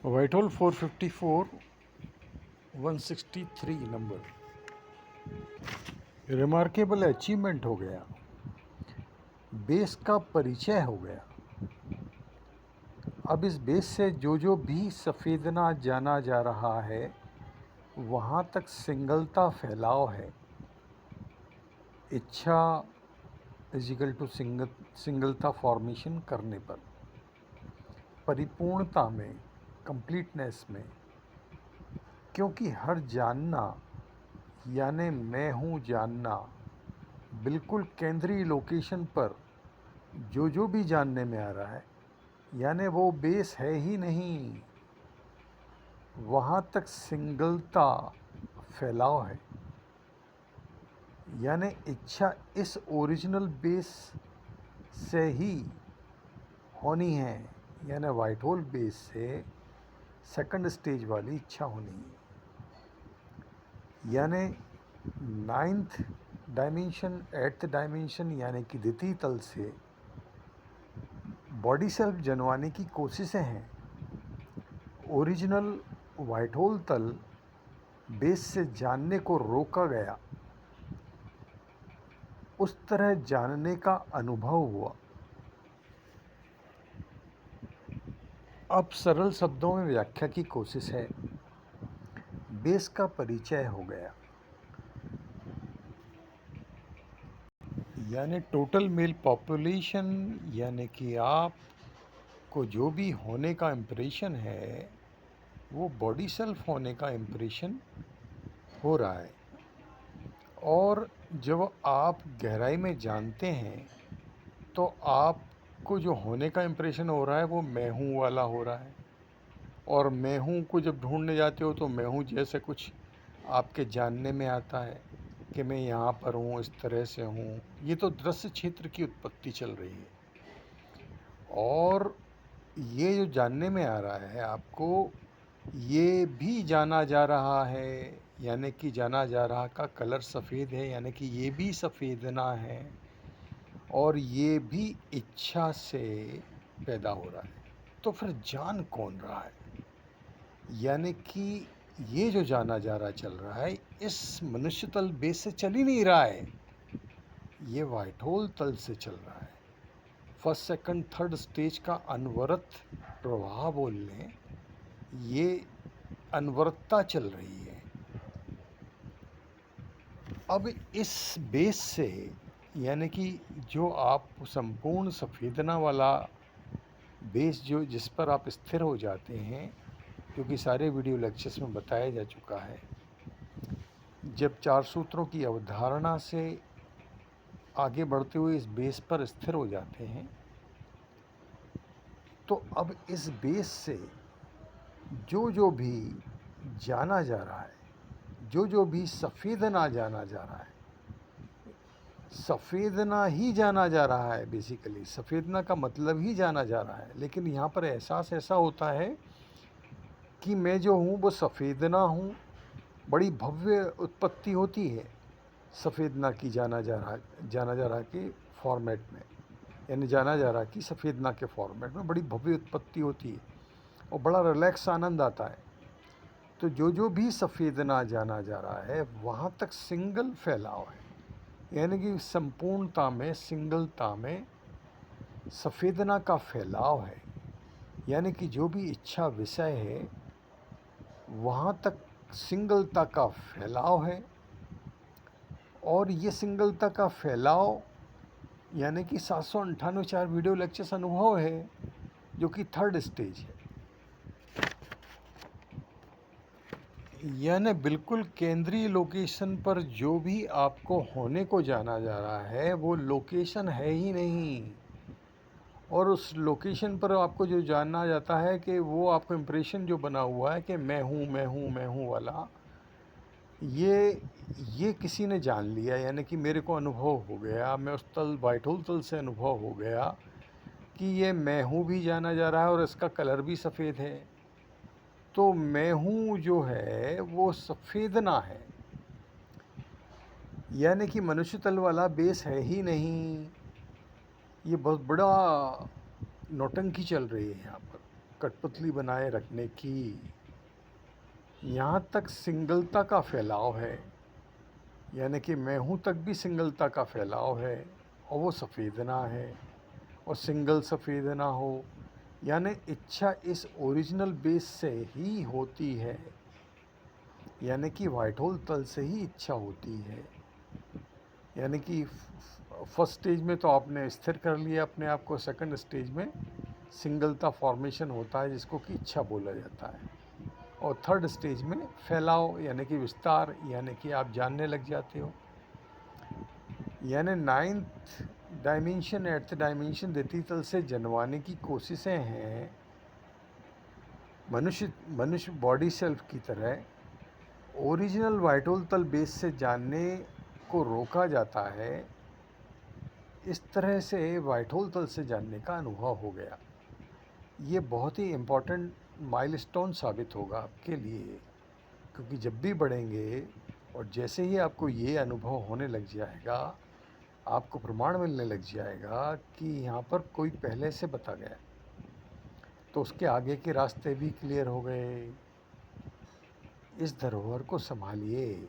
वाइटहोल 454 163 number. Remarkable achievement हो गया, base का परिचय हो गया। अब इस बेस से जो भी सफ़ेदना जाना जा रहा है वहाँ तक सिंगलता फैलाव है। इच्छा इजिकल टू सिंगलता फॉर्मेशन करने पर, परिपूर्णता में, कंप्लीटनेस में। क्योंकि हर जानना यानी मैं हूँ जानना, बिल्कुल केंद्रीय लोकेशन पर जो भी जानने में आ रहा है यानी वो बेस है ही नहीं, वहाँ तक सिंगलता फैलाव है। यानी इच्छा इस ओरिजिनल बेस से ही होनी है, यानी वाइटहोल बेस से सेकंड स्टेज वाली इच्छा होनी है। यानी नाइन्थ डायमेंशन, एट्थ डायमेंशन यानी कि द्वितीय तल से बॉडी सेल्फ जनवाने की कोशिशें हैं। ओरिजिनल वाइटहोल तल बेस से जानने को रोका गया, उस तरह जानने का अनुभव हुआ। अब सरल शब्दों में व्याख्या की कोशिश है। बेस का परिचय हो गया, यानी टोटल मेल पॉपुलेशन, यानी कि आप को जो भी होने का इम्प्रेशन है वो बॉडी सेल्फ होने का इम्प्रेशन हो रहा है। और जब आप गहराई में जानते हैं तो आपको जो होने का इम्प्रेशन हो रहा है वो मैं हूँ वाला हो रहा है। और मैं हूँ को जब ढूंढने जाते हो तो मैं हूँ जैसे कुछ आपके जानने में आता है कि मैं यहाँ पर हूँ, इस तरह से हूँ। ये तो दृश्य क्षेत्र की उत्पत्ति चल रही है। और ये जो जानने में आ रहा है आपको, ये भी जाना जा रहा है, यानी कि जाना जा रहा का कलर सफ़ेद है, यानी कि ये भी सफ़ेदना है और ये भी इच्छा से पैदा हो रहा है। तो फिर जान कौन रहा है? यानी कि ये जो जाना जा रहा चल रहा है इस मनुष्य तल बेस से चल ही नहीं रहा है, ये वाइटहोल तल से चल रहा है। फर्स्ट सेकंड थर्ड स्टेज का अनवरत प्रवाह बोल लें, ये अनवरतता चल रही है। अब इस बेस से यानी कि जो आप संपूर्ण सफ़ेदना वाला बेस जो जिस पर आप स्थिर हो जाते हैं, क्योंकि सारे वीडियो लेक्चर्स में बताया जा चुका है, जब चार सूत्रों की अवधारणा से आगे बढ़ते हुए इस बेस पर स्थिर हो जाते हैं तो अब इस बेस से जो भी जाना जा रहा है, जो भी सफ़ेदना जाना जा रहा है, सफ़ेदना ही जाना जा रहा है। बेसिकली सफ़ेदना का मतलब ही जाना जा रहा है। लेकिन यहाँ पर एहसास ऐसा होता है कि मैं जो हूँ वो सफ़ेदना हूँ। बड़ी भव्य उत्पत्ति होती है सफ़ेदना की जाना जा रहा के फॉर्मेट में, यानी जाना जा रहा कि सफ़ेदना के फॉर्मेट में बड़ी भव्य उत्पत्ति होती है और बड़ा रिलैक्स आनंद आता है। तो जो भी सफ़ेदना जाना जा रहा है वहाँ तक सिंगल फैलाव है, यानी कि संपूर्णता में, सिंगलता में सफ़ेदना का फैलाव है। यानी कि जो भी इच्छा विषय है वहाँ तक सिंगलता का फैलाव है। और ये सिंगलता का फैलाव यानी कि 798 4 वीडियो लेक्चर्स अनुभव है, जो कि थर्ड स्टेज है। यानी बिल्कुल केंद्रीय लोकेशन पर जो भी आपको होने को जाना जा रहा है वो लोकेशन है ही नहीं। और उस लोकेशन पर आपको जो जानना जाता है कि वो आपको इम्प्रेशन जो बना हुआ है कि मैं हूँ मैं हूँ मैं हूँ वाला, ये किसी ने जान लिया, यानी कि मेरे को अनुभव हो गया, मैं उस तल वाइटहोल तल से अनुभव हो गया कि ये मैं हूँ भी जाना जा रहा है और इसका कलर भी सफ़ेद है। तो मैं हूँ जो है वो सफ़ेदना है, यानी कि मनुष्य तल वाला बेस है ही नहीं। ये बहुत बड़ा नौटंकी चल रही है यहाँ पर। कठपुतली बनाए रखने की। यहाँ तक सिंगलता का फैलाव है, यानी कि मैं हूँ तक भी सिंगलता का फैलाव है, और वो सफ़ेदना है। और सिंगल सफ़ेदना हो, यानी इच्छा इस ओरिजिनल बेस से ही होती है, यानी कि वाइट होल तल से ही इच्छा होती है। यानी कि फर्स्ट स्टेज में तो आपने स्थिर कर लिया अपने आप को, सेकंड स्टेज में सिंगलता फॉर्मेशन होता है जिसको कि इच्छा बोला जाता है, और थर्ड स्टेज में फैलाव यानी कि विस्तार, यानी कि आप जानने लग जाते हो। यानी नाइन्थ डायमेंशन एट्थ डायमेंशन द्वितीय तल से जनवाने की कोशिशें हैं। मनुष्य बॉडी सेल्फ की तरह ओरिजिनल वाइट होल तल बेस से जानने को रोका जाता है। इस तरह से वाइट होल तल से जानने का अनुभव हो गया। ये बहुत ही इम्पोर्टेंट माइलस्टोन साबित होगा आपके लिए, क्योंकि जब भी बढ़ेंगे और जैसे ही आपको ये अनुभव होने लग जाएगा, आपको प्रमाण मिलने लग जाएगा कि यहाँ पर कोई पहले से बता गया, तो उसके आगे के रास्ते भी क्लियर हो गए। इस धरोहर को संभालिए।